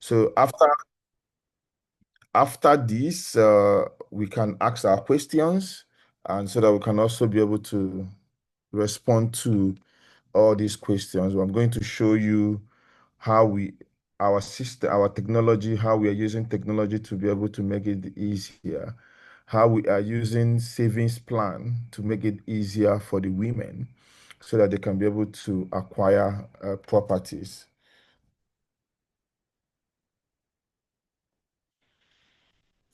So after this, we can ask our questions, and so that we can also be able to respond to all these questions. I'm going to show you how our system, our technology, how we are using technology to be able to make it easier, how we are using savings plan to make it easier for the women so that they can be able to acquire properties.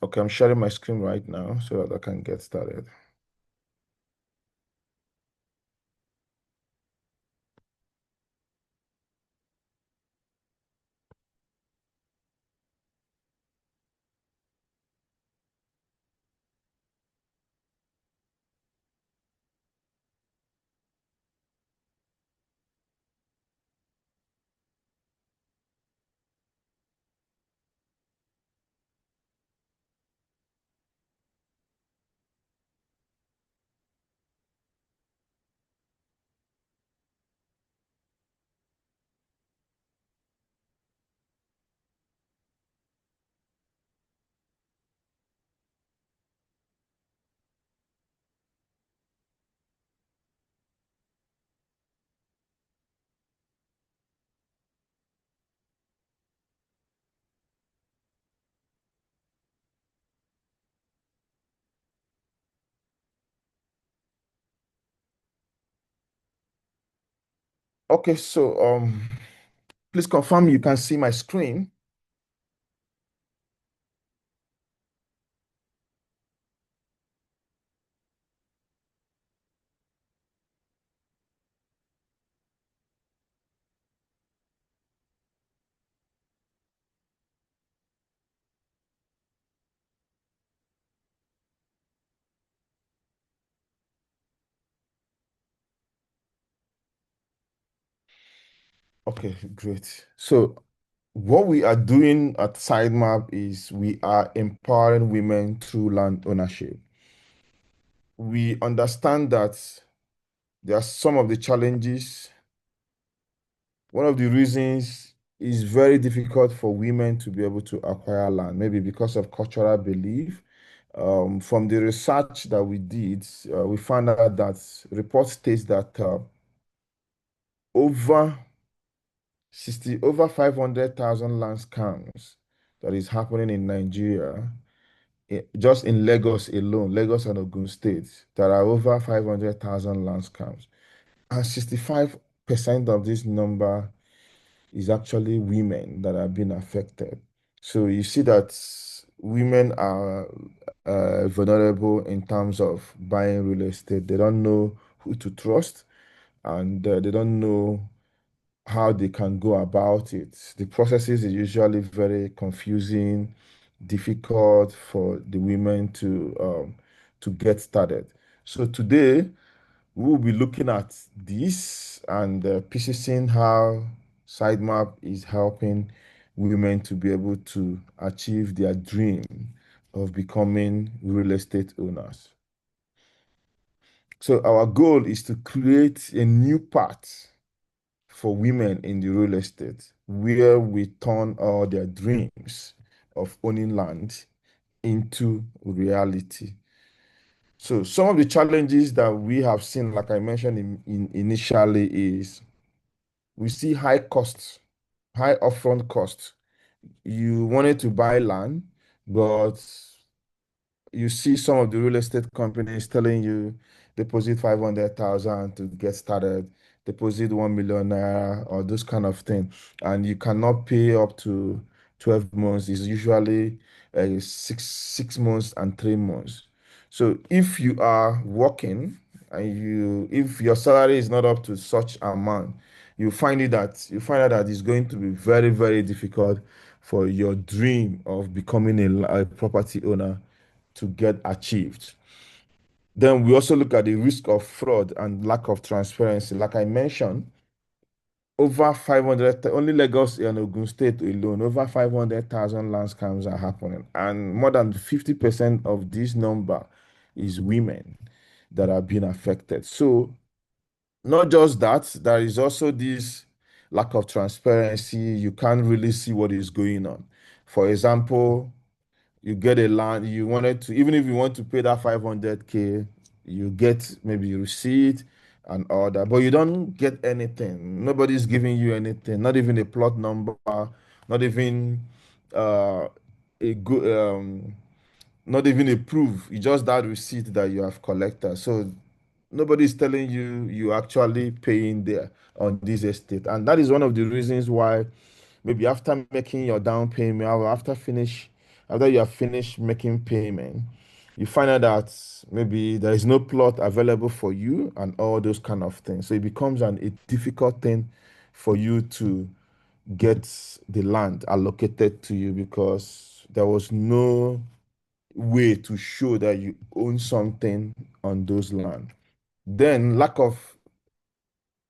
Okay, I'm sharing my screen right now so that I can get started. Okay, so please confirm you can see my screen. Okay, great. So what we are doing at Sitemap is we are empowering women through land ownership. We understand that there are some of the challenges. One of the reasons is very difficult for women to be able to acquire land, maybe because of cultural belief. From the research that we did, we found out that report states that over 60, over 500,000 land scams that is happening in Nigeria, just in Lagos alone, Lagos and Ogun State, there are over 500,000 land scams. And 65% of this number is actually women that are being affected. So you see that women are vulnerable in terms of buying real estate. They don't know who to trust, and they don't know how they can go about it. The processes is usually very confusing, difficult for the women to get started. So today we will be looking at this and piecing how Sitemap is helping women to be able to achieve their dream of becoming real estate owners. So our goal is to create a new path for women in the real estate where we turn all their dreams of owning land into reality. So some of the challenges that we have seen, like I mentioned initially, is we see high costs, high upfront costs. You wanted to buy land, but you see some of the real estate companies telling you deposit 500,000 to get started, deposit 1 million naira or those kind of thing, and you cannot pay up to 12 months. It's usually six months and 3 months. So if you are working and if your salary is not up to such amount, you find out that it's going to be very, very difficult for your dream of becoming a property owner to get achieved. Then we also look at the risk of fraud and lack of transparency. Like I mentioned, over 500, only Lagos and Ogun State alone, over 500,000 land scams are happening. And more than 50% of this number is women that are being affected. So, not just that, there is also this lack of transparency. You can't really see what is going on. For example, you get a land, you wanted to, even if you want to pay that 500K, you get maybe receipt and all that, but you don't get anything. Nobody's giving you anything, not even a plot number, not even uh, a good, not even a proof. You just that receipt that you have collected. So nobody's telling you you actually paying there on this estate, and that is one of the reasons why maybe after making your down payment or after you have finished making payment, you find out that maybe there is no plot available for you and all those kind of things. So it becomes a difficult thing for you to get the land allocated to you because there was no way to show that you own something on those land. Then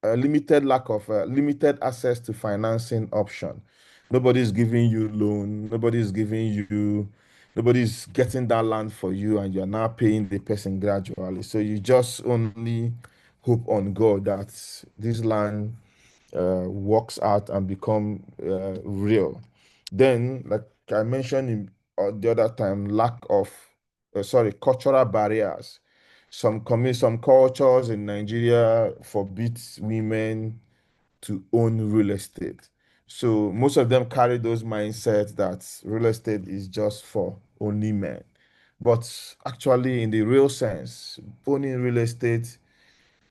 limited access to financing option. Nobody's giving you loan. Nobody's getting that land for you, and you're now paying the person gradually. So you just only hope on God that this land works out and become real. Then, like I mentioned the other time, cultural barriers. Some cultures in Nigeria forbids women to own real estate. So most of them carry those mindsets that real estate is just for only men. But actually, in the real sense, owning real estate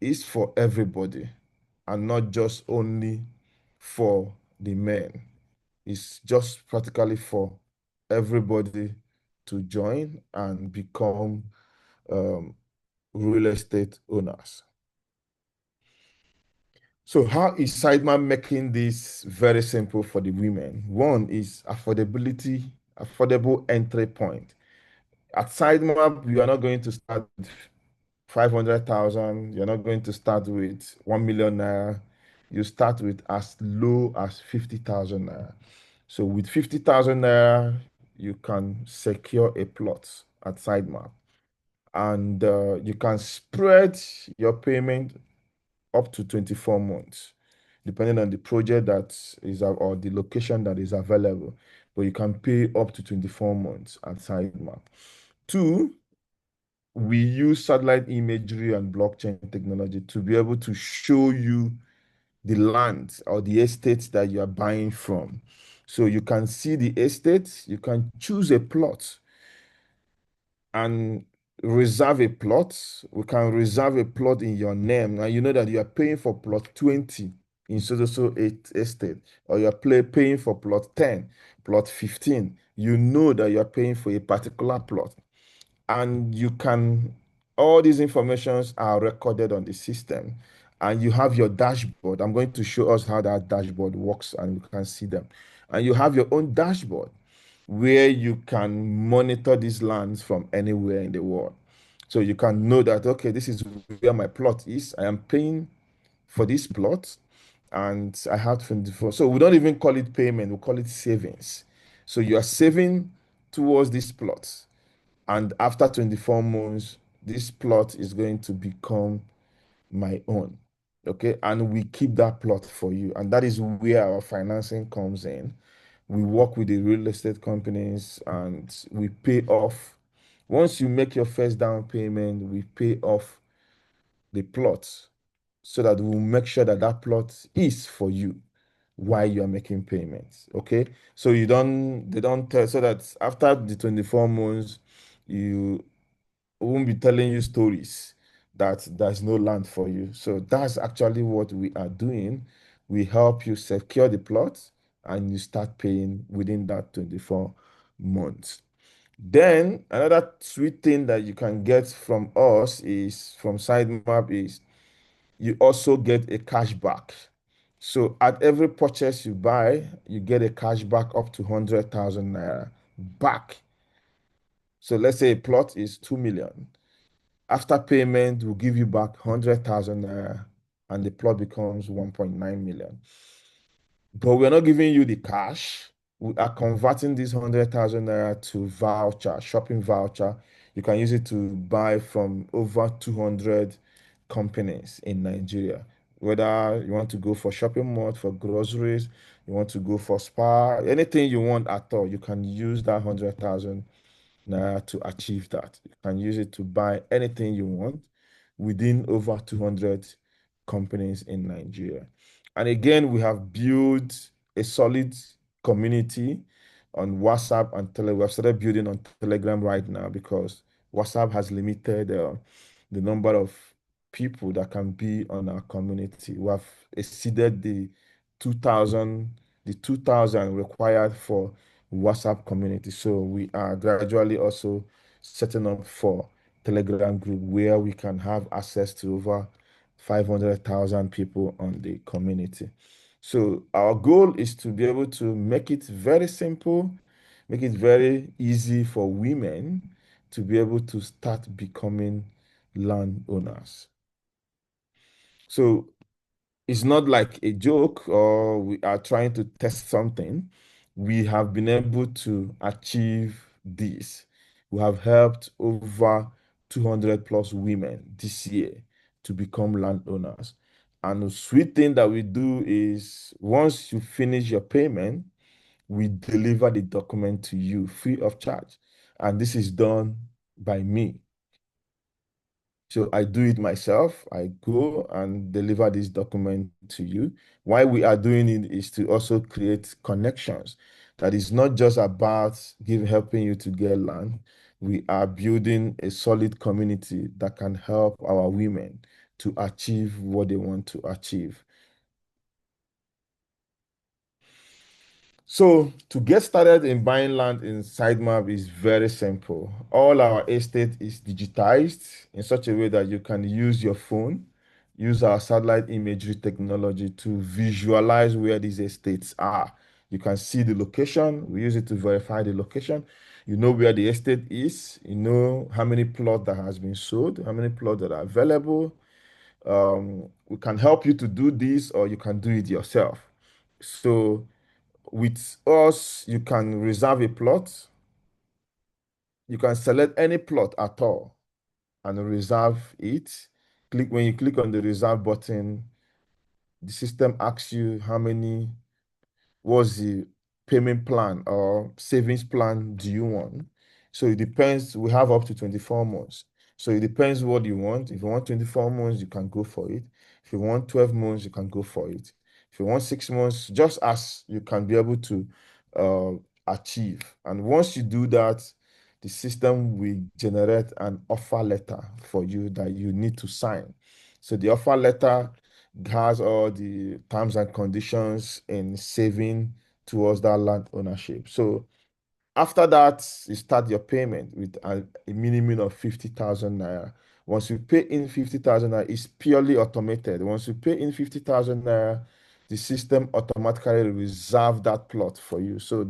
is for everybody and not just only for the men. It's just practically for everybody to join and become um, real estate owners. So, how is Sideman making this very simple for the women? One is affordable entry point. At Sitemap, you are not going to start with 500,000. You're not going to start with 1 million naira. You start with as low as 50,000 naira. So with 50,000 naira, you can secure a plot at Sitemap. And you can spread your payment up to 24 months, depending on the project or the location that is available. But you can pay up to 24 months at Sitemap. Two, we use satellite imagery and blockchain technology to be able to show you the land or the estates that you are buying from. So you can see the estates, you can choose a plot and reserve a plot. We can reserve a plot in your name. Now you know that you are paying for plot 20 in so estate, or you are paying for plot 10, plot 15. You know that you are paying for a particular plot, and you can all these informations are recorded on the system, and you have your dashboard. I'm going to show us how that dashboard works, and you can see them. And you have your own dashboard where you can monitor these lands from anywhere in the world. So you can know that, okay, this is where my plot is. I am paying for this plot and I have 24. So we don't even call it payment, we call it savings. So you are saving towards this plot. And after 24 months, this plot is going to become my own. Okay. And we keep that plot for you. And that is where our financing comes in. We work with the real estate companies and we pay off. Once you make your first down payment, we pay off the plot so that we'll make sure that that plot is for you while you are making payments. Okay. So they don't tell, so that after the 24 months, you won't be telling you stories that there's no land for you. So that's actually what we are doing. We help you secure the plot and you start paying within that 24 months. Then another sweet thing that you can get from us is from Sitemap is you also get a cashback. So at every purchase you buy, you get a cashback up to 100,000 naira back. So let's say a plot is 2 million. After payment, we'll give you back 100,000 naira and the plot becomes 1.9 million. But we're not giving you the cash. We are converting this 100,000 naira to voucher, shopping voucher. You can use it to buy from over 200 companies in Nigeria. whether you want to go for shopping mall, for groceries, you want to go for spa, anything you want at all, you can use that 100,000 naira to achieve that. You can use it to buy anything you want within over 200 companies in Nigeria. And again, we have built a solid community on WhatsApp and Telegram. We have started building on Telegram right now because WhatsApp has limited the number of people that can be on our community. We have exceeded the 2000, the 2000 required for WhatsApp community. So we are gradually also setting up for Telegram group where we can have access to over 500,000 people on the community. So our goal is to be able to make it very simple, make it very easy for women to be able to start becoming landowners. So it's not like a joke or we are trying to test something. We have been able to achieve this. We have helped over 200 plus women this year to become landowners. And the sweet thing that we do is once you finish your payment, we deliver the document to you free of charge. And this is done by me. So I do it myself. I go and deliver this document to you. Why we are doing it is to also create connections. That is not just about helping you to get land. We are building a solid community that can help our women to achieve what they want to achieve. So to get started in buying land in Sytemap is very simple. All our estate is digitized in such a way that you can use your phone, use our satellite imagery technology to visualize where these estates are. You can see the location. We use it to verify the location. You know where the estate is. You know how many plots that has been sold, how many plots that are available. We can help you to do this, or you can do it yourself. So with us, you can reserve a plot. You can select any plot at all and reserve it. When you click on the reserve button, the system asks you how many what's the payment plan or savings plan do you want? So it depends. We have up to 24 months. So it depends what you want. If you want 24 months, you can go for it. If you want 12 months, you can go for it. If you want 6 months, just as you can be able to uh, achieve. And once you do that, the system will generate an offer letter for you that you need to sign. So the offer letter has all the terms and conditions in saving towards that land ownership. So after that, you start your payment with a minimum of 50,000 naira. Once you pay in 50,000 naira, it's purely automated. Once you pay in 50,000 naira, the system automatically reserve that plot for you. So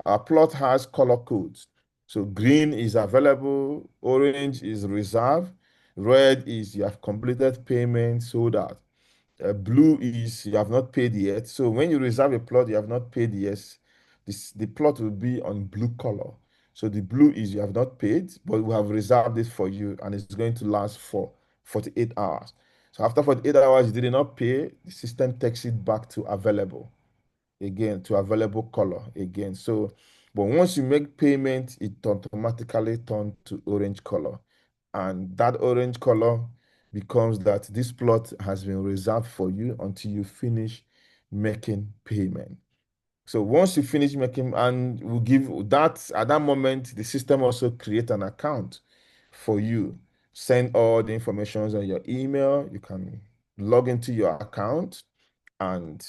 our plot has color codes. So green is available, orange is reserved, red is you have completed payment, sold out. Blue is you have not paid yet. So when you reserve a plot, you have not paid yet. The plot will be on blue color. So the blue is you have not paid, but we have reserved it for you, and it's going to last for 48 hours. So after 48 hours, you did not pay, the system takes it back to available again, to available color again. So, but once you make payment, it automatically turns to orange color. And that orange color becomes that this plot has been reserved for you until you finish making payment. So once you finish making, and we give that at that moment, the system also create an account for you. Send all the information on your email. You can log into your account and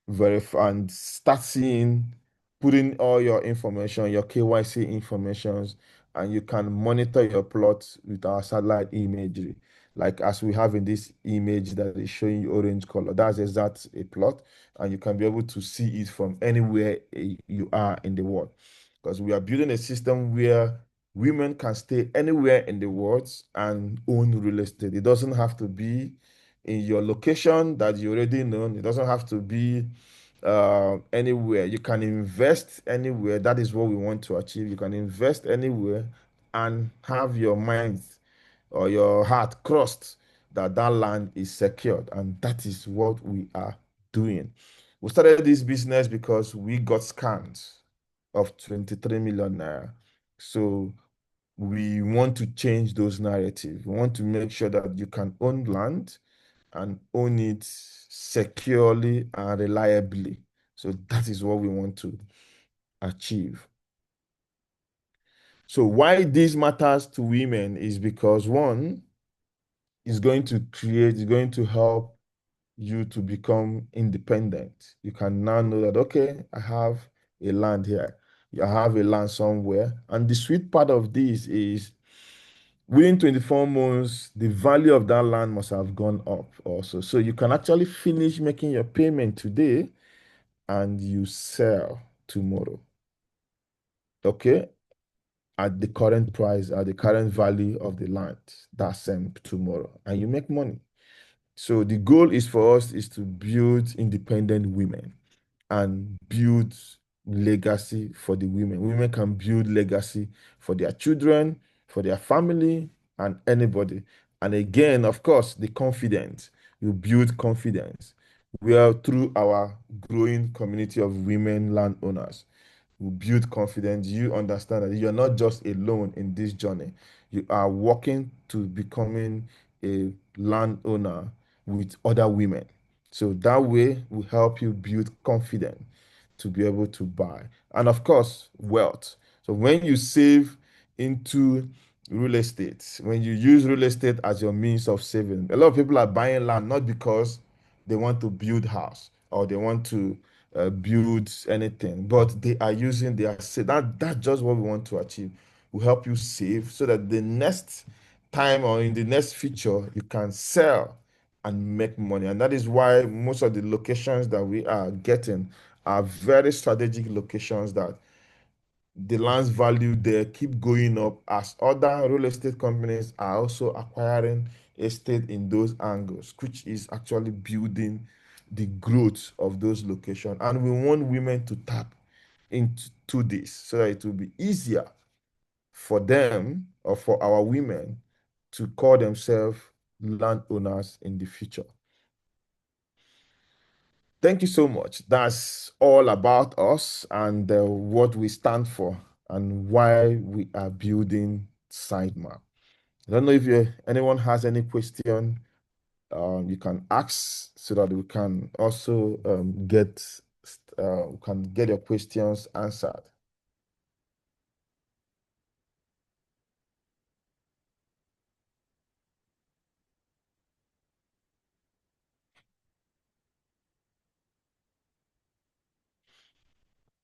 verify and start seeing, putting all your information, your KYC informations, and you can monitor your plots with our satellite imagery. Like as we have in this image that is showing you orange color, that's exact a plot, and you can be able to see it from anywhere you are in the world. Because we are building a system where women can stay anywhere in the world and own real estate. It doesn't have to be in your location that you already know. It doesn't have to be anywhere. You can invest anywhere. That is what we want to achieve. You can invest anywhere and have your mind or your heart crossed that that land is secured. And that is what we are doing. We started this business because we got scammed of 23 million naira. So we want to change those narratives. We want to make sure that you can own land and own it securely and reliably. So that is what we want to achieve. So why this matters to women is because one is going to create, is going to help you to become independent. You can now know that, okay, I have a land here. I have a land somewhere. And the sweet part of this is within 24 months, the value of that land must have gone up also. So you can actually finish making your payment today and you sell tomorrow. Okay? At the current price, at the current value of the land, that's tomorrow. And you make money. So the goal is for us is to build independent women and build legacy for the women. Women can build legacy for their children, for their family, and anybody. And again, of course, the confidence. You build confidence. We are through our growing community of women landowners. We build confidence. You understand that you're not just alone in this journey. You are working to becoming a landowner with other women. So that way we help you build confidence to be able to buy. And of course, wealth. So when you save into real estate, when you use real estate as your means of saving, a lot of people are buying land not because they want to build house or they want to build anything, but they are using their that's just what we want to achieve. We help you save so that the next time or in the next future you can sell and make money. And that is why most of the locations that we are getting are very strategic locations that the land's value there keep going up as other real estate companies are also acquiring estate in those angles, which is actually building the growth of those locations. And we want women to tap into this so that it will be easier for them or for our women to call themselves landowners in the future. Thank you so much. That's all about us and what we stand for and why we are building Sytemap. I don't know if anyone has any question, you can ask so that we can also can get your questions answered.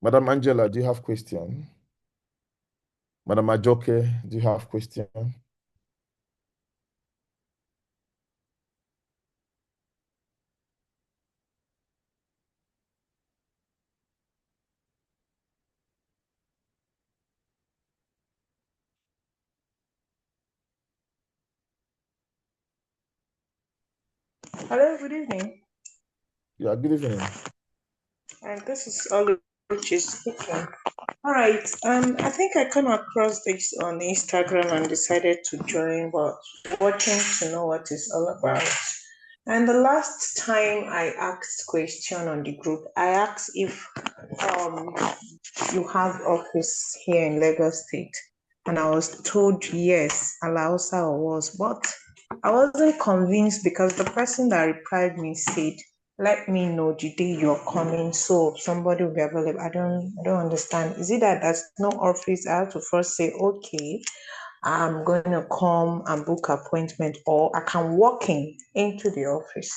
Madam Angela, do you have question? Madam Ajoke, do you have question? Hello, good evening. Yeah, good evening. And this is Oluchi speaking. All right. I think I came across this on Instagram and decided to join, but watching to know what it's all about. And the last time I asked question on the group, I asked if um you have office here in Lagos State, and I was told yes, Alausa was, but I wasn't convinced because the person that replied me said, "Let me know the day you're coming, so somebody will be available." I don't understand. Is it that there's no office? I have to first say, okay, I'm going to come and book appointment, or I can walk in into the office.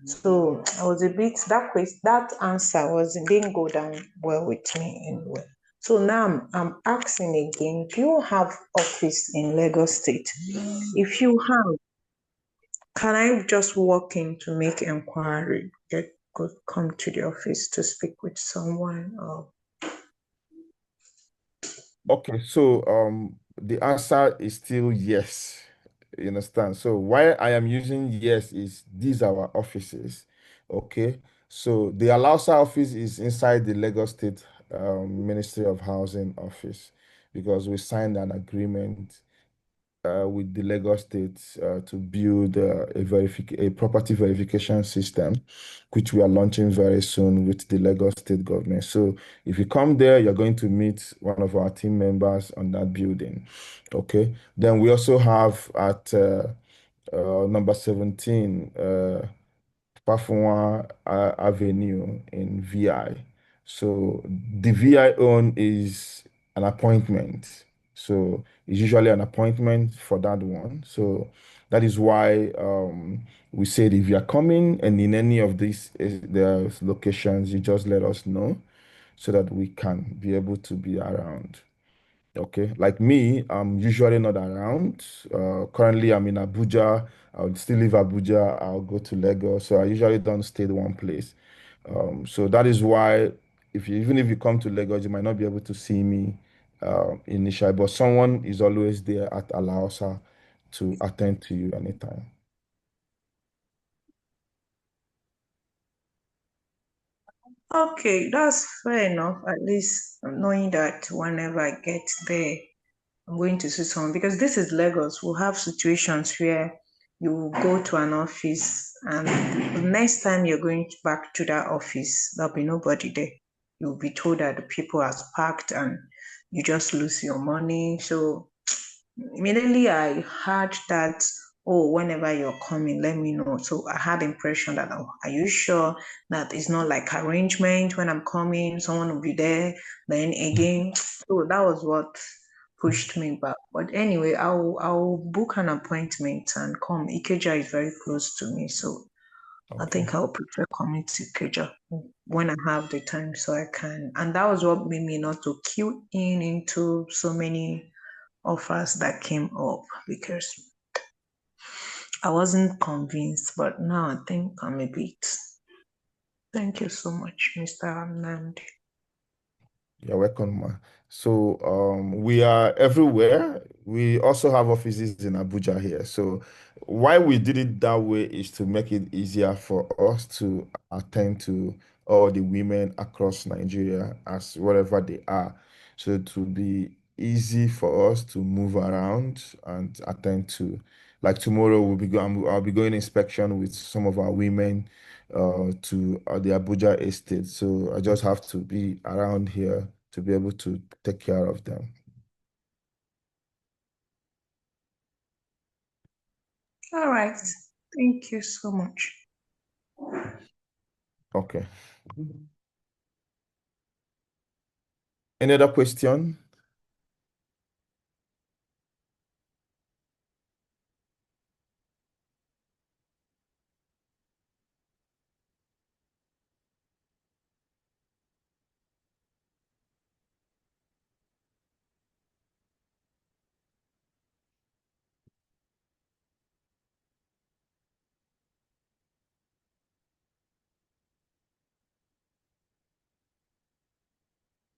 So I was a bit that answer was didn't go down well with me anyway. So now I'm asking again, do you have office in Lagos State? If you have, can I just walk in to make inquiry? Come to the office to speak with someone? Or Okay, so the answer is still yes. You understand? So why I am using yes is these are our offices. Okay. So the Alausa office is inside the Lagos State Ministry of Housing office because we signed an agreement with the Lagos State to build a property verification system, which we are launching very soon with the Lagos State government. So if you come there, you're going to meet one of our team members on that building. Okay. Then we also have at number 17, Pafunwa Avenue in VI. So the VI own is an appointment. So it's usually an appointment for that one. So that is why we said if you are coming and in any of these the locations, you just let us know so that we can be able to be around. Okay, like me, I'm usually not around. Currently, I'm in Abuja. I'll still leave Abuja. I'll go to Lagos. So I usually don't stay in one place. So that is why, even if you come to Lagos, you might not be able to see me initially, but someone is always there at Alaosa to attend to you anytime. Okay, that's fair enough. At least knowing that whenever I get there, I'm going to see someone because this is Lagos. We'll have situations where you will go to an office and the next time you're going back to that office, there'll be nobody there. You'll be told that the people has packed and you just lose your money. So immediately I heard that, oh, whenever you're coming, let me know. So I had the impression that, oh, are you sure that it's not like arrangement when I'm coming, someone will be there, then again. So that was what pushed me back. But anyway, I'll book an appointment and come. Ikeja is very close to me, so I Okay. think I'll prefer coming to Ikeja when I have the time so I can. And that was what made me not to queue in into so many offers that came up because I wasn't convinced, but now I think I'm a bit. Thank you so much, Mr. Anand. You're welcome, ma. So we are everywhere. We also have offices in Abuja here. So why we did it that way is to make it easier for us to attend to all the women across Nigeria as wherever they are. So to be easy for us to move around and attend to. Like tomorrow, I'll be going inspection with some of our women to the Abuja estate. So I just have to be around here to be able to take care of them. All right. Thank you so much. Okay. Any other question?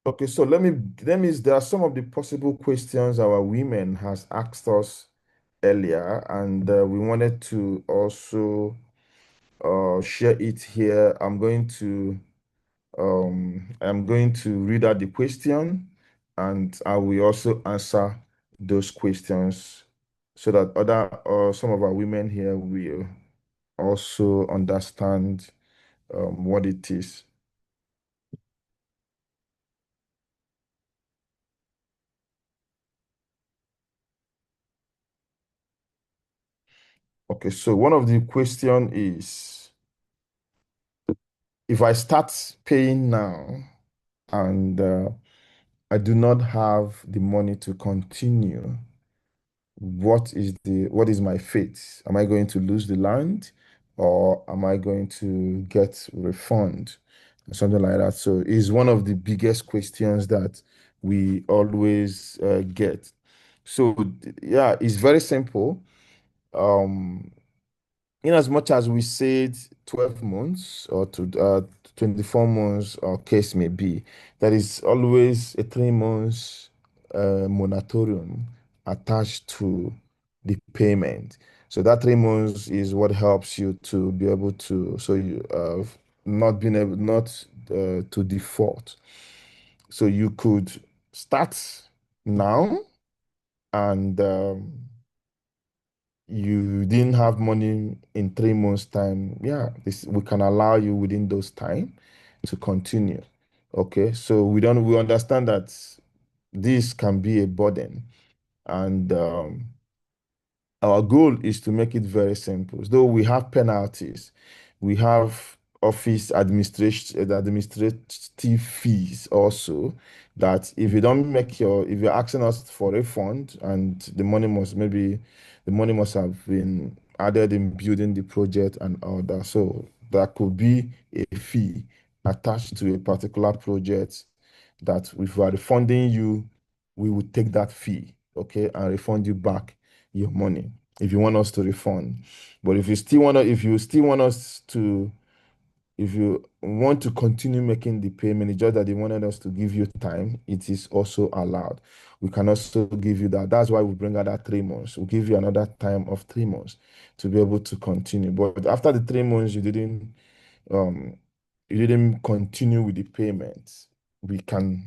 Okay, so there are some of the possible questions our women has asked us earlier, and we wanted to also share it here. I'm going to read out the question, and I will also answer those questions so that some of our women here will also understand what it is. Okay, so one of the question is, if I start paying now and I do not have the money to continue, what is my fate? Am I going to lose the land or am I going to get refund? Something like that. So it's one of the biggest questions that we always get. So yeah, it's very simple. Um, in as much as we said 12 months or to 24 months or case may be, there is always a 3 months moratorium attached to the payment. So that 3 months is what helps you to be able to, so you not being able, not to default. So you could start now and you didn't have money in 3 months' time, yeah, we can allow you within those time to continue. Okay, so we understand that this can be a burden, and our goal is to make it very simple. Though we have penalties, we have administrative fees also, that if you don't make if you're asking us for a refund and the money must have been added in building the project and all that. So there could be a fee attached to a particular project that if we are refunding you, we would take that fee, okay, and refund you back your money if you want us to refund. But if you still want us to, if you want to continue making the payment, it's just that they wanted us to give you time, it is also allowed. We can also give you that. That's why we bring out that 3 months. We'll give you another time of 3 months to be able to continue. But after the 3 months, um you didn't continue with the payments, we can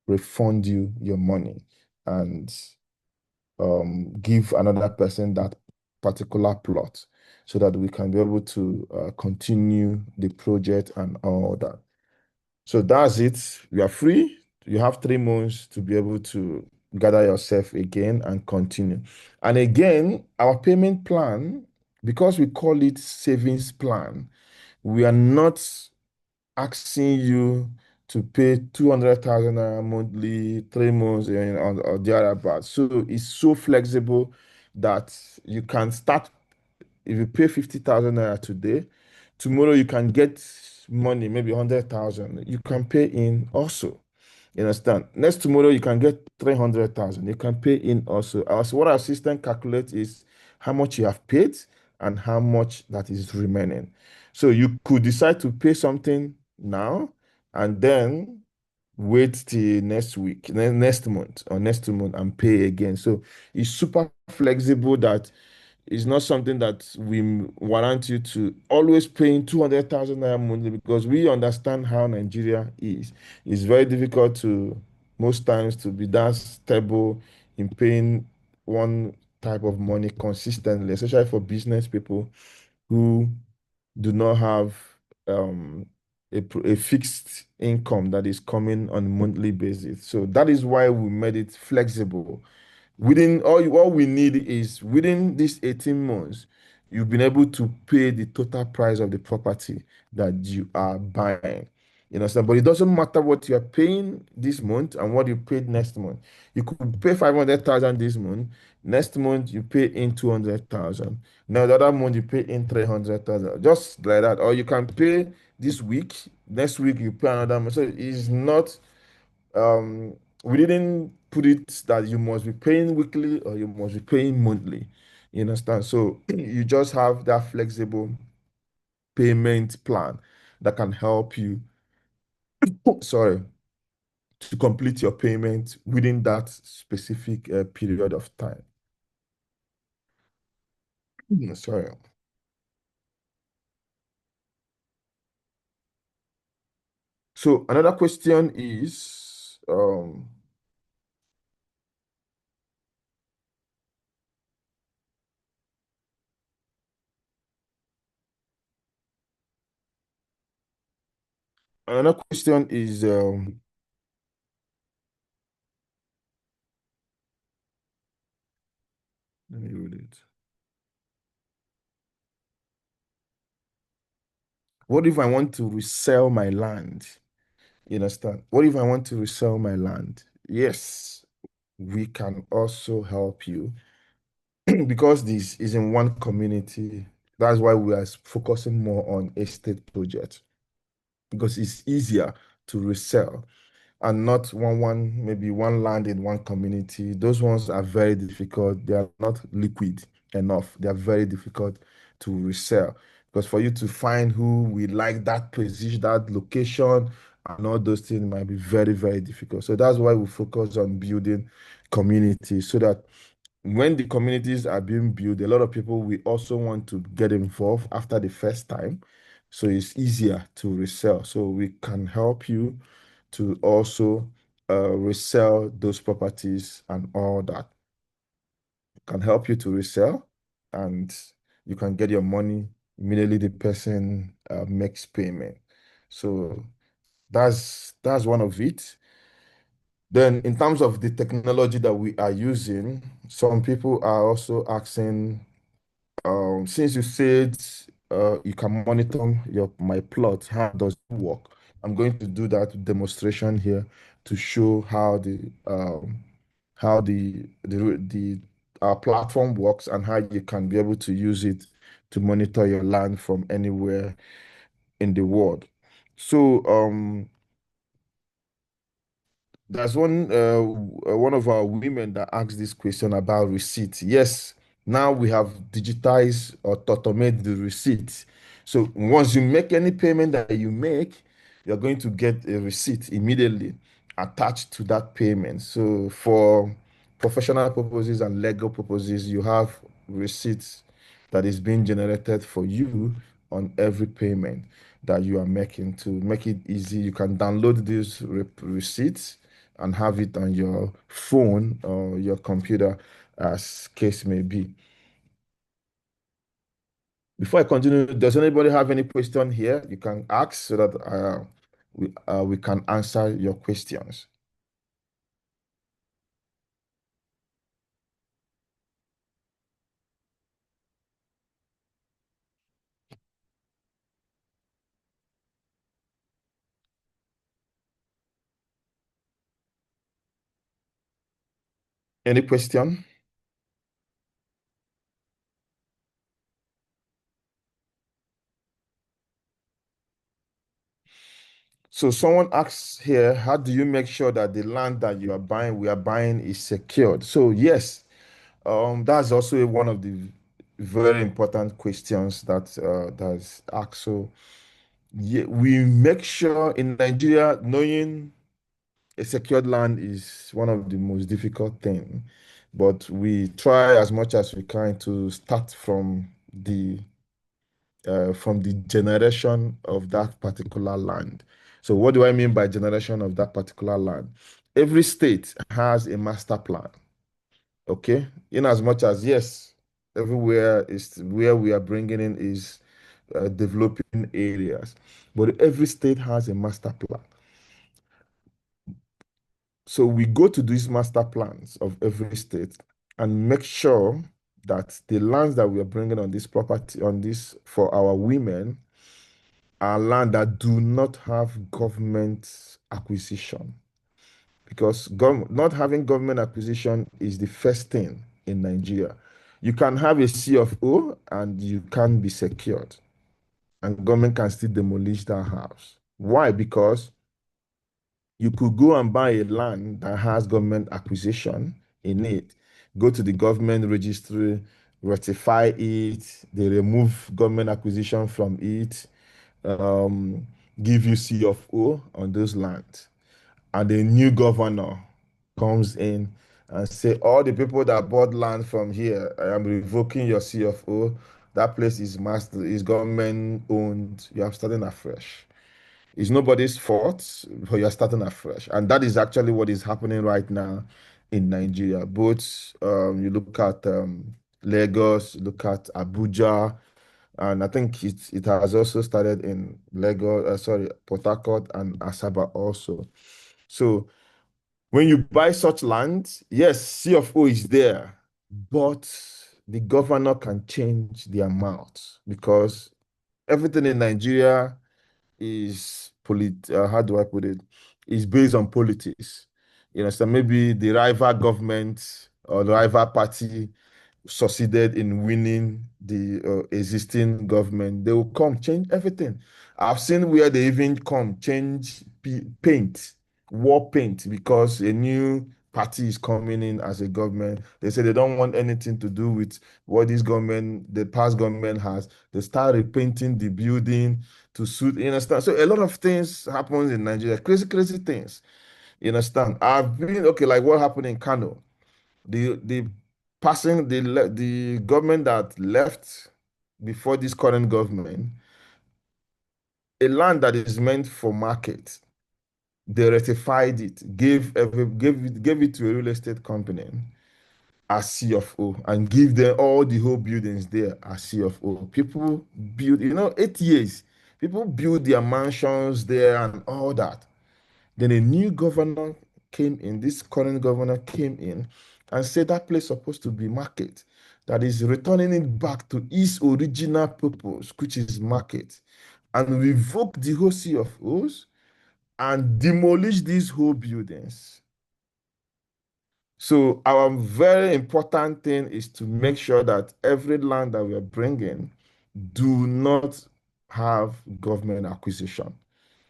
refund you your money and give another person that particular plot so that we can be able to continue the project and all that. So that's it. You are free. You have 3 months to be able to gather yourself again and continue. And again, our payment plan, because we call it savings plan, we are not asking you to pay 200,000 naira monthly, 3 months, or thereabouts. So it's so flexible that you can start. If you pay 50,000 naira today, tomorrow you can get money, maybe 100,000. You can pay in also. You understand? Next tomorrow you can get 300,000. You can pay in also. What our system calculates is how much you have paid and how much that is remaining. So you could decide to pay something now and then wait till next week, next month or next 2 months and pay again. So it's super flexible, that it's not something that we warrant you to always paying 200,000 naira monthly, because we understand how Nigeria is. It's very difficult to most times to be that stable in paying one type of money consistently, especially for business people who do not have um, a fixed income that is coming on a monthly basis. So that is why we made it flexible. Within all we need is within these 18 months, you've been able to pay the total price of the property that you are buying. You understand? But it doesn't matter what you're paying this month and what you paid next month. You could pay 500,000 this month. Next month you pay in 200,000. Now the other month you pay in 300,000. Just like that. Or you can pay this week. Next week you pay another month. So it's not we didn't put it that you must be paying weekly or you must be paying monthly. You understand? So you just have that flexible payment plan that can help you, sorry, to complete your payment within that specific period of time. Sorry. So another question is, let me read it. What if I want to resell my land? You understand? What if I want to resell my land? Yes, we can also help you because this is in one community. That's why we are focusing more on estate projects, because it's easier to resell and not maybe one land in one community. Those ones are very difficult. They are not liquid enough. They are very difficult to resell, because for you to find who we like that position, that location, and all those things might be very, very difficult. So that's why we focus on building community, so that when the communities are being built, a lot of people we also want to get involved after the first time. So it's easier to resell. So we can help you to also resell those properties and all that. Can help you to resell and you can get your money immediately the person makes payment. So that's one of it. Then, in terms of the technology that we are using, some people are also asking, since you said you can monitor your my plot, how does it work? I'm going to do that demonstration here to show how the our platform works and how you can be able to use it to monitor your land from anywhere in the world. So there's one of our women that asked this question about receipts. Yes, now we have digitized or automate the receipts. So once you make any payment that you make, you're going to get a receipt immediately attached to that payment. So for professional purposes and legal purposes, you have receipts that is being generated for you on every payment that you are making. To make it easy, you can download these receipts and have it on your phone or your computer, as case may be. Before I continue, does anybody have any question here? You can ask so that we can answer your questions. Any question? So someone asks here, how do you make sure that the land that we are buying is secured? So yes, that's also one of the very important questions that's asked. So yeah, we make sure in Nigeria, knowing a secured land is one of the most difficult thing, but we try as much as we can to start from the generation of that particular land. So what do I mean by generation of that particular land? Every state has a master plan, okay? In as much as, yes, everywhere is where we are bringing in is developing areas, but every state has a master plan. So we go to these master plans of every state and make sure that the lands that we are bringing on this property, on this for our women, are land that do not have government acquisition. Because not having government acquisition is the first thing in Nigeria. You can have a C of O and you can be secured, and government can still demolish that house. Why? Because you could go and buy a land that has government acquisition in it, go to the government registry, ratify it, they remove government acquisition from it, um, give you C of O on those lands. And the new governor comes in and say, all the people that bought land from here, I am revoking your C of O. That place is master, is government owned. You are starting afresh. It's nobody's fault, but you're starting afresh. And that is actually what is happening right now in Nigeria. Both you look at Lagos, look at Abuja, and I think it has also started in Lagos, sorry, Port Harcourt and Asaba also. So when you buy such land, yes, C of O is there, but the governor can change the amount because everything in Nigeria is how do I put it? Is based on politics. You know, so maybe the rival government or the rival party succeeded in winning the existing government, they will come change everything. I've seen where they even come change paint, war paint, because a new party is coming in as a government. They say they don't want anything to do with what the past government has. They start repainting the building to suit, you understand? So a lot of things happens in Nigeria, crazy, crazy things. You understand? I've been okay, like what happened in Kano, the passing the government that left before this current government, a land that is meant for market, they ratified it, gave it to a real estate company, as CFO and give them all the whole buildings there as CFO. People build, 8 years, people build their mansions there and all that. Then a new governor came in, this current governor came in and said that place supposed to be market, that is returning it back to its original purpose, which is market, and revoke the whole CFOs and demolish these whole buildings. So our very important thing is to make sure that every land that we are bringing do not have government acquisition,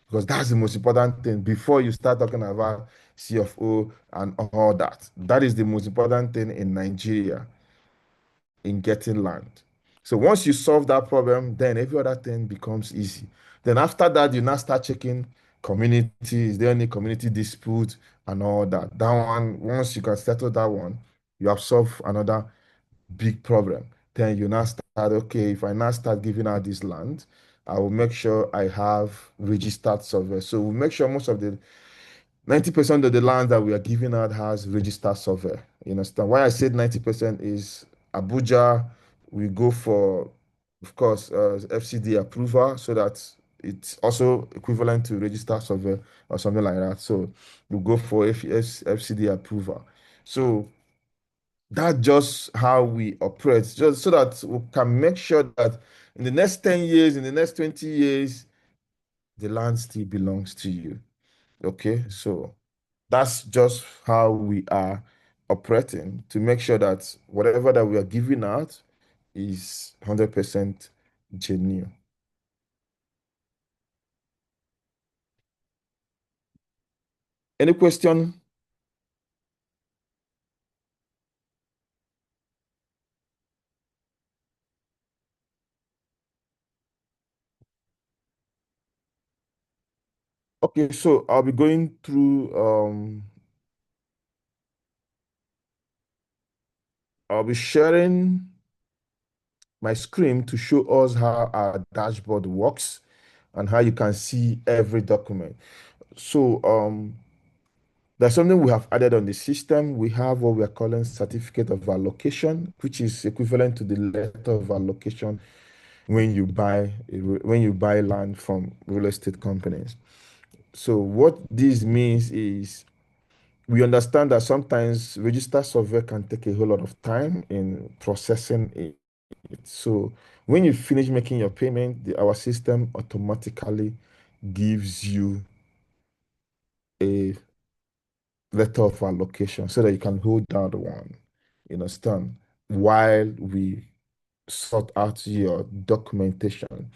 because that's the most important thing before you start talking about CFO and all that. That is the most important thing in Nigeria in getting land. So once you solve that problem, then every other thing becomes easy. Then after that, you now start checking community. Is there any community dispute and all that? That one, once you can settle that one, you have solved another big problem. Then you now start, okay, if I now start giving out this land, I will make sure I have registered survey. So we'll make sure most of the 90% of the land that we are giving out has registered survey. You understand? Why I said 90% is Abuja, we go for, of course, FCD approval so that it's also equivalent to registered survey or something like that. So we go for FCD approval. So that's just how we operate, just so that we can make sure that in the next 10 years, in the next 20 years, the land still belongs to you. Okay, so that's just how we are operating to make sure that whatever that we are giving out is 100% genuine. Any question? Okay, so I'll be going through, I'll be sharing my screen to show us how our dashboard works and how you can see every document. So, there's something we have added on the system. We have what we are calling certificate of allocation, which is equivalent to the letter of allocation when you buy land from real estate companies. So what this means is we understand that sometimes register survey can take a whole lot of time in processing it. So when you finish making your payment, our system automatically gives you a letter of allocation so that you can hold down the one, you understand, while we sort out your documentation.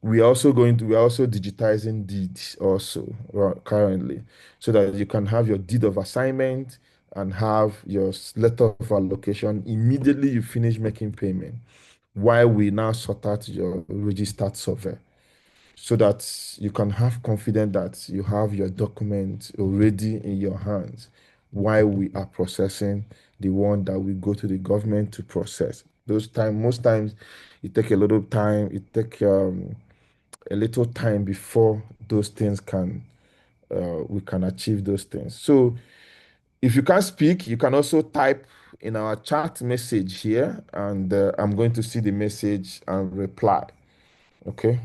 We're also digitizing deeds also currently, so that you can have your deed of assignment and have your letter of allocation immediately you finish making payment, while we now sort out your registered survey, so that you can have confidence that you have your document already in your hands while we are processing the one that we go to the government to process. Most times, it take a little time. It take a little time before those things can we can achieve those things. So if you can't speak, you can also type in our chat message here, and I'm going to see the message and reply. Okay.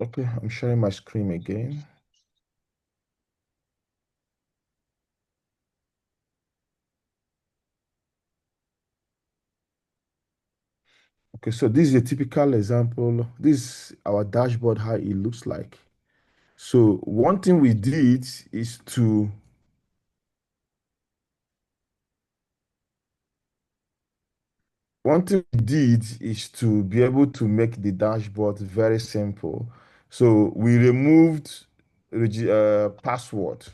Okay, I'm sharing my screen again. Okay, so this is a typical example. This is our dashboard, how it looks like. So one thing we did is to one thing we did is to be able to make the dashboard very simple. So we removed password.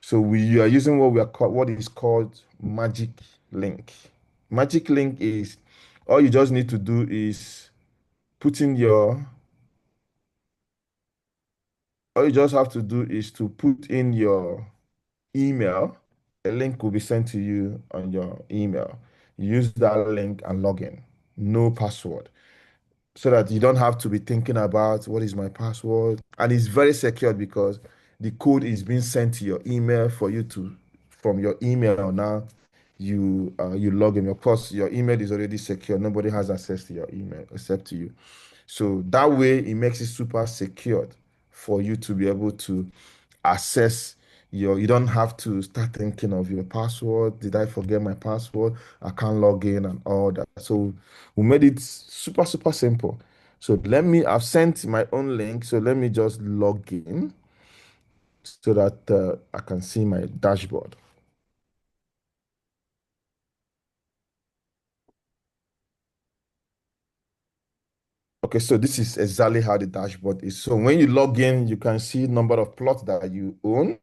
So we are using what is called magic link. Magic link is all you just need to do is put in your all you just have to do is to put in your email. A link will be sent to you on your email. Use that link and log in. No password. So that you don't have to be thinking about what is my password. And it's very secure because the code is being sent to your email for you to, from your email now, you log in. Of course, your email is already secure. Nobody has access to your email except to you. So that way it makes it super secured for you to be able to access you don't have to start thinking of your password. Did I forget my password? I can't log in and all that. So we made it super, super simple. So I've sent my own link. So let me just log in so that I can see my dashboard. Okay, so this is exactly how the dashboard is. So when you log in, you can see number of plots that you own.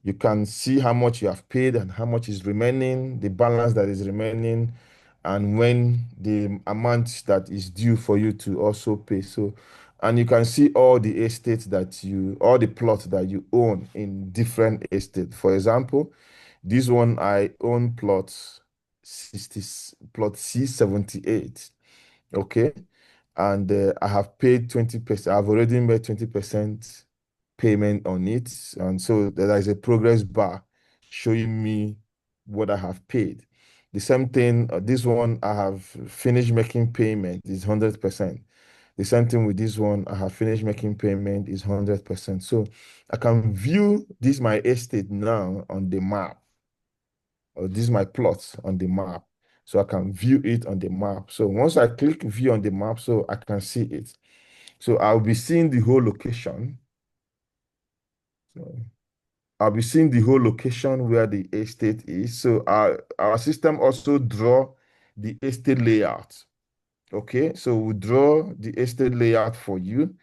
You can see how much you have paid and how much is remaining, the balance that is remaining, and when the amount that is due for you to also pay. So, and you can see all the plots that you own in different estates. For example, this one I own plot C78. Okay. And I have paid 20%. I've already made 20% payment on it. And so there is a progress bar showing me what I have paid. The same thing, this one I have finished making payment is 100%. The same thing with this one, I have finished making payment is 100%. So I can view this my estate now on the map, or this is my plot on the map. So I can view it on the map. So once I click view on the map, so I can see it. So I'll be seeing the whole location. So I'll be seeing the whole location where the estate is. So our system also draw the estate layout. Okay, so we draw the estate layout for you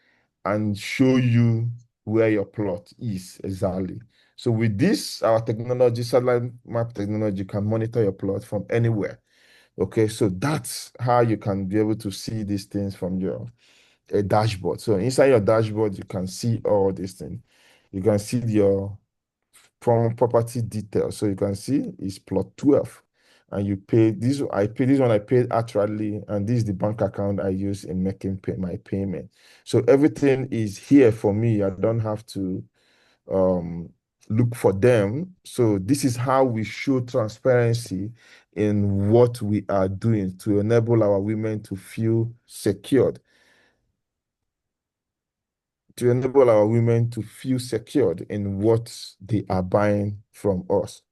and show you where your plot is exactly. So with this, our technology, satellite map technology, can monitor your plot from anywhere. Okay, so that's how you can be able to see these things from your a dashboard. So inside your dashboard, you can see all these things. You can see your from property details. So you can see it's plot 12. And you pay this, I paid actually, and this is the bank account I use in making my payment. So everything is here for me. I don't have to um, look for them. So this is how we show transparency in what we are doing to enable our women to feel secured in what they are buying from us.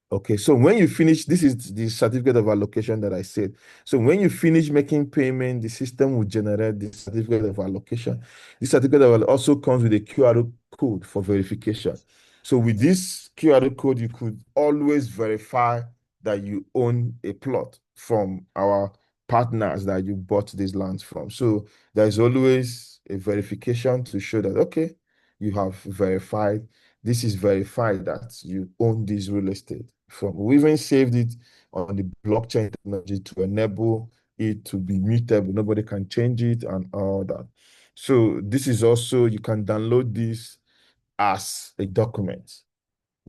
Okay, so when you finish, this is the certificate of allocation that I said. So when you finish making payment, the system will generate the certificate of allocation. This certificate of also comes with a QR code for verification. So with this QR code, you could always verify that you own a plot from our partners that you bought these lands from. So there's always a verification to show that, okay, you have verified this is verified that you own this real estate from. We even saved it on the blockchain technology to enable it to be mutable. Nobody can change it and all that. So this is also, you can download this as a document.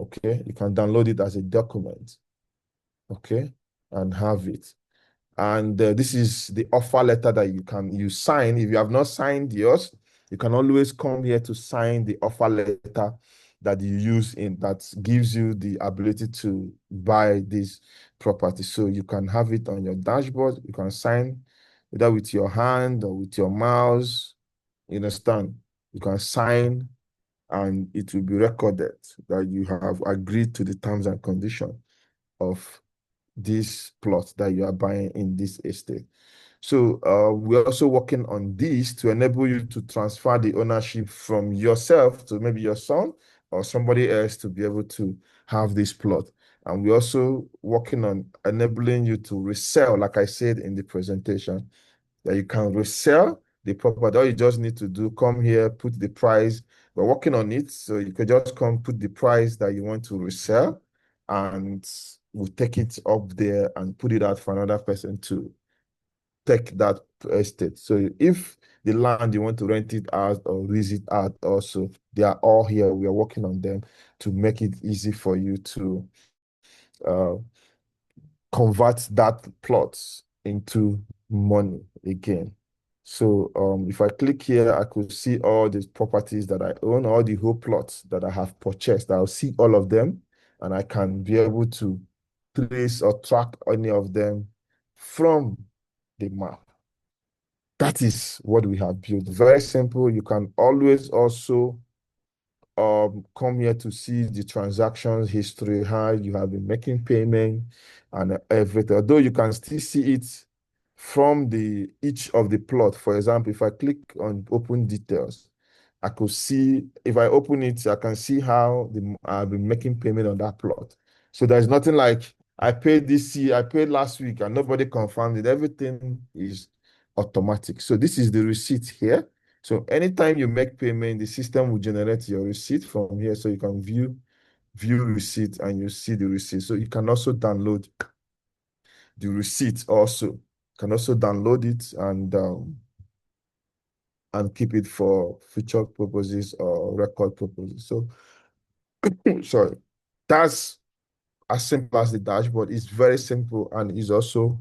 Okay. You can download it as a document. Okay. And have it. And this is the offer letter that you sign. If you have not signed yours, you can always come here to sign the offer letter that you use in that gives you the ability to buy this property. So you can have it on your dashboard. You can sign either with your hand or with your mouse. You understand? You can sign and it will be recorded that you have agreed to the terms and conditions of this plot that you are buying in this estate. So we're also working on this to enable you to transfer the ownership from yourself to maybe your son or somebody else to be able to have this plot. And we're also working on enabling you to resell, like I said in the presentation, that you can resell the property. All you just need to do, come here, put the price. We're working on it. So you could just come put the price that you want to resell, and we'll take it up there and put it out for another person to take that estate. So if the land you want to rent it out or lease it out also, they are all here. We are working on them to make it easy for you to uh, convert that plots into money again. So if I click here, I could see all the properties that I own, all the whole plots that I have purchased. I'll see all of them, and I can be able to trace or track any of them from the map. That is what we have built. Very simple. You can always also come here to see the transactions history, how you have been making payment and everything. Although you can still see it from the each of the plot. For example, if I click on open details, I could see, if I open it, I can see how I've been making payment on that plot. So there's nothing like I paid this year, I paid last week, and nobody confirmed it. Everything is automatic. So this is the receipt here. So anytime you make payment, the system will generate your receipt from here. So you can view receipt and you see the receipt. So you can also download the receipt also. You can also download it and keep it for future purposes or record purposes. So sorry. That's as simple as the dashboard. It's very simple and is also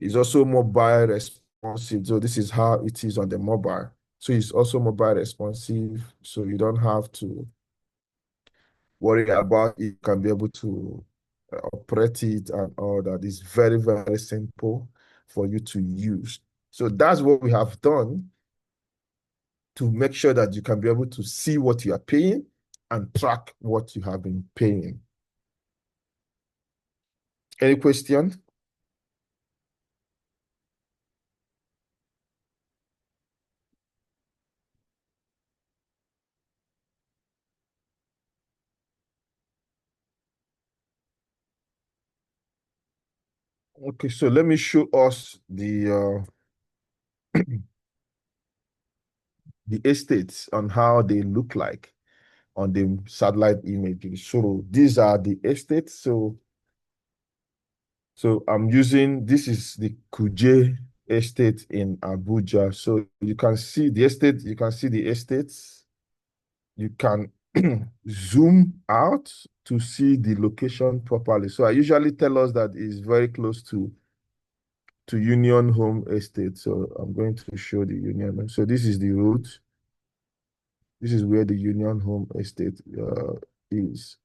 mobile responsive. So this is how it is on the mobile. So it's also mobile responsive. So you don't have to worry about it. You can be able to operate it and all that. It's very, very simple for you to use. So that's what we have done to make sure that you can be able to see what you are paying and track what you have been paying. Any question? Okay, so let me show us the estates on how they look like on the satellite images. So these are the estates. So I'm using, this is the Kuje estate in Abuja. So you can see the estate, you can see the estates. You can zoom out to see the location properly. So I usually tell us that it's very close to Union Home Estate. So I'm going to show the Union. So this is the road. This is where the Union Home Estate is.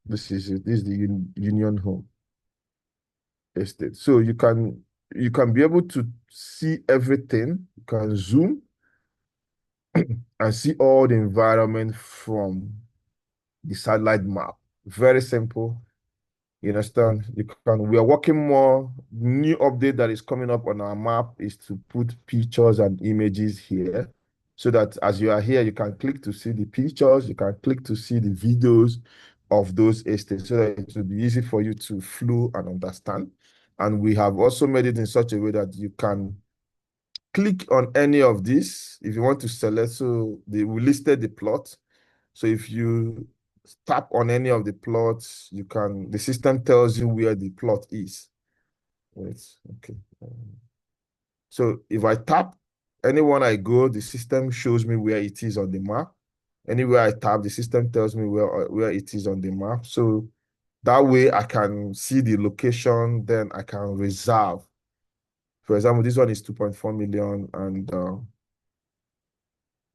This is it. This is the Union Home Estate. So you can be able to see everything. You can zoom and see all the environment from the satellite map. Very simple. You understand? We are working more. New update that is coming up on our map is to put pictures and images here so that as you are here, you can click to see the pictures, you can click to see the videos of those estates so that it will be easy for you to flow and understand. And we have also made it in such a way that you can click on any of these if you want to select. So we listed the plot. So if you tap on any of the plots, the system tells you where the plot is. Wait, okay. So if I tap anyone I go, the system shows me where it is on the map. Anywhere I tap, the system tells me where it is on the map. So that way I can see the location, then I can reserve. For example, this one is 2.4 million, and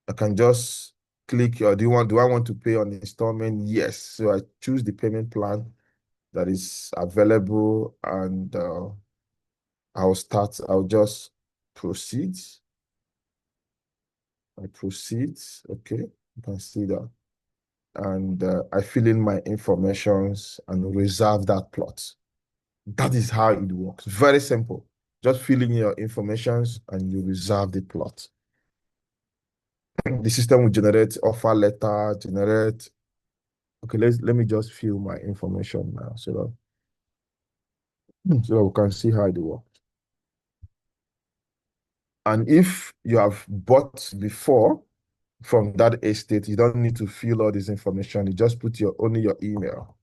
I can just click, do I want to pay on installment? Yes. So I choose the payment plan that is available, and I'll just proceed. I proceed. Okay. You can see that. And I fill in my informations and reserve that plot. That is how it works. Very simple. Just fill in your informations and you reserve the plot. The system will generate offer letter, generate. Okay, let me just fill my information now so that we can see how it works. And if you have bought before from that estate, you don't need to fill all this information. You just put your only your email.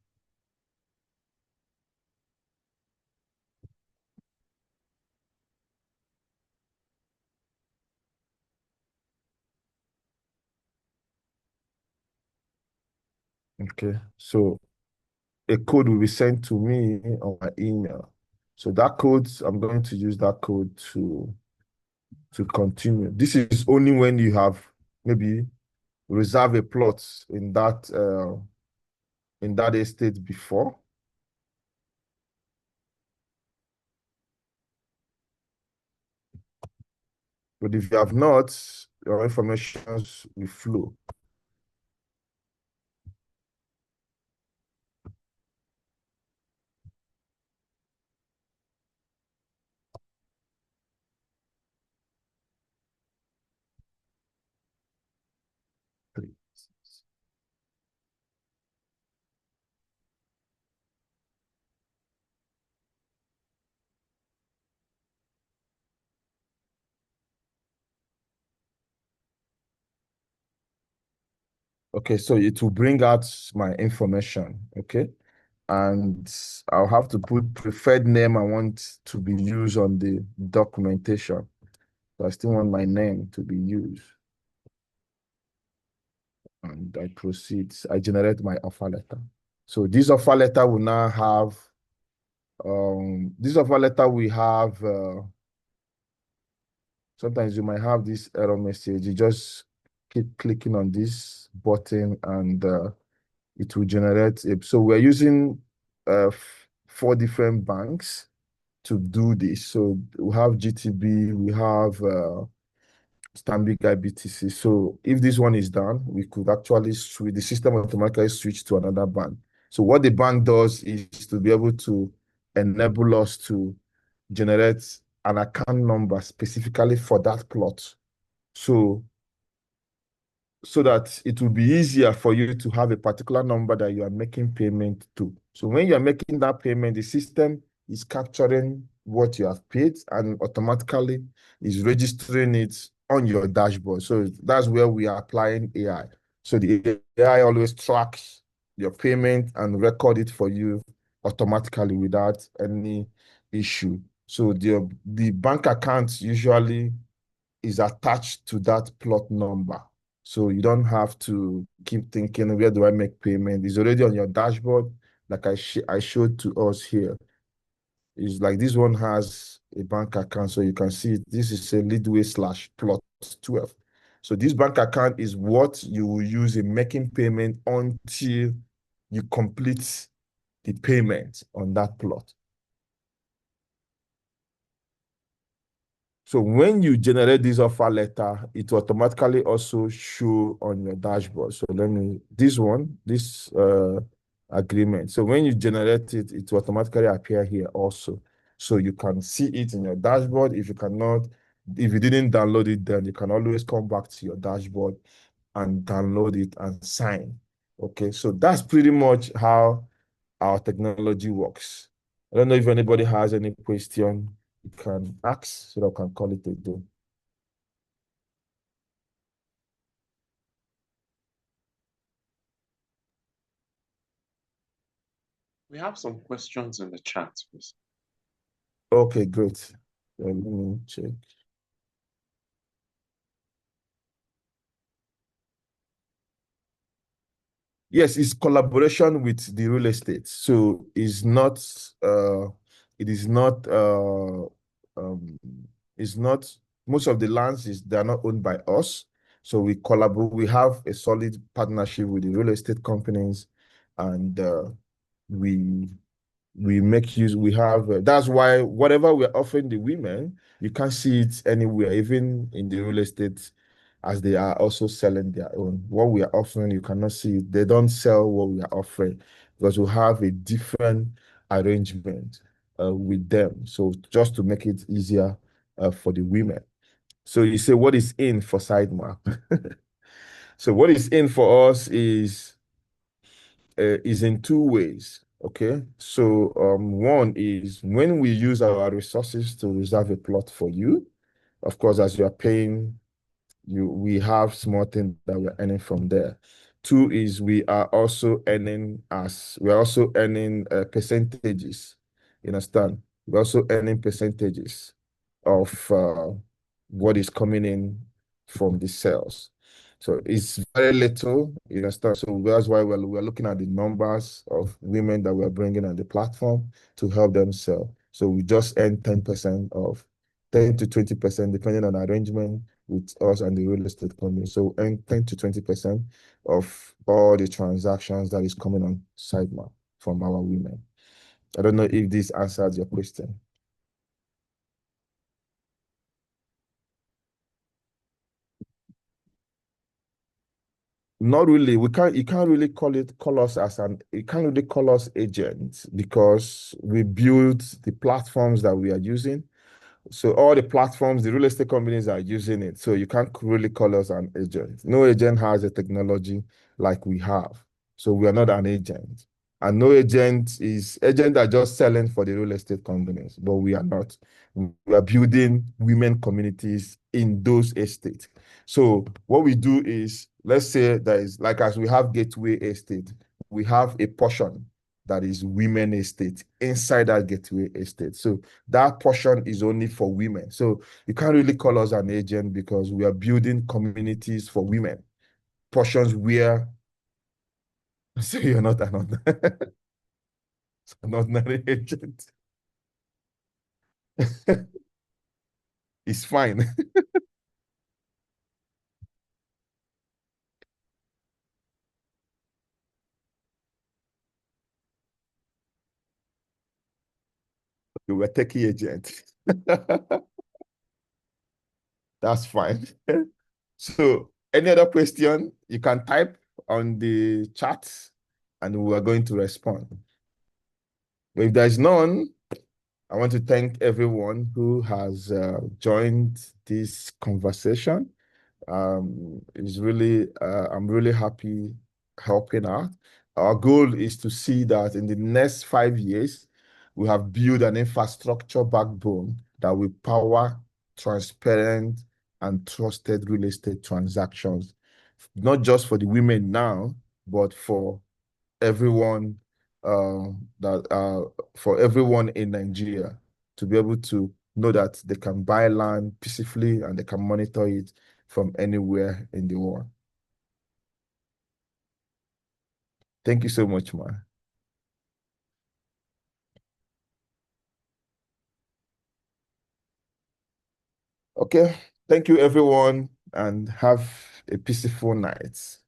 Okay, so a code will be sent to me on my email. So that code, I'm going to use that code to continue. This is only when you have maybe reserve a plot in that estate before. But if you have not, your information will flow. Okay, so it will bring out my information. Okay. And I'll have to put preferred name I want to be used on the documentation. So I still want my name to be used. And I proceed. I generate my offer letter. So this offer letter will now have this offer letter we have sometimes you might have this error message. You just keep clicking on this button and it will generate it. So we're using four different banks to do this. So we have GTB, we have Stanbic IBTC. So if this one is done, we could actually switch, the system automatically switch to another bank. So what the bank does is to be able to enable us to generate an account number specifically for that plot. So so that it will be easier for you to have a particular number that you are making payment to. So when you are making that payment, the system is capturing what you have paid and automatically is registering it on your dashboard. So that's where we are applying AI. So the AI always tracks your payment and record it for you automatically without any issue. So the bank account usually is attached to that plot number. So you don't have to keep thinking, where do I make payment? It's already on your dashboard, like I showed to us here. It's like this one has a bank account, so you can see it. This is a leadway slash plot 12. So this bank account is what you will use in making payment until you complete the payment on that plot. So when you generate this offer letter, it will automatically also show on your dashboard. So this agreement. So when you generate it, it will automatically appear here also. So you can see it in your dashboard. If you didn't download it, then you can always come back to your dashboard and download it and sign. Okay, so that's pretty much how our technology works. I don't know if anybody has any question you can ask so that I can call it a day. We have some questions in the chat, please. Okay, great. Let me check. Yes, it's collaboration with the real estate. So it is not um it's not most of the lands they're not owned by us. So we collaborate, we have a solid partnership with the real estate companies and we we have that's why whatever we're offering the women, you can't see it anywhere, even in the real estate, as they are also selling their own. What we are offering, you cannot see it. They don't sell what we are offering because we have a different arrangement. with them. So just to make it easier for the women. So you say, what is in for Sytemap? So what is in for us is in two ways. Okay. So one is when we use our resources to reserve a plot for you. Of course, as you are paying, we have small things that we're earning from there. Two is we are also earning percentages. You understand? We're also earning percentages of what is coming in from the sales. So it's very little, you understand? So that's why we're looking at the numbers of women that we're bringing on the platform to help them sell. So we just earn 10% of 10 to 20%, depending on arrangement with us and the real estate company. So earn 10 to 20% of all the transactions that is coming on Sitemap from our women. I don't know if this answers your question. Not really. You can't really you can't really call us agents because we build the platforms that we are using. So all the platforms, the real estate companies are using it. So you can't really call us an agent. No agent has a technology like we have. So we are not an agent. And no agent are just selling for the real estate companies, but we are not. We are building women communities in those estates. So what we do is, let's say there is, like as we have Gateway Estate, we have a portion that is women estate inside that Gateway Estate. So that portion is only for women. So you can't really call us an agent because we are building communities for women, portions where, so you're not an ordinary agent. It's fine. You were techie agent. That's fine. So any other question, you can type on the chat and we are going to respond. But if there's none, I want to thank everyone who has joined this conversation. I'm really happy helping out. Our goal is to see that in the next 5 years, we have built an infrastructure backbone that will power transparent and trusted real estate transactions, not just for the women now, but everyone that for everyone in Nigeria to be able to know that they can buy land peacefully and they can monitor it from anywhere in the world. Thank you so much, man. Okay. Thank you, everyone, and have a peaceful night.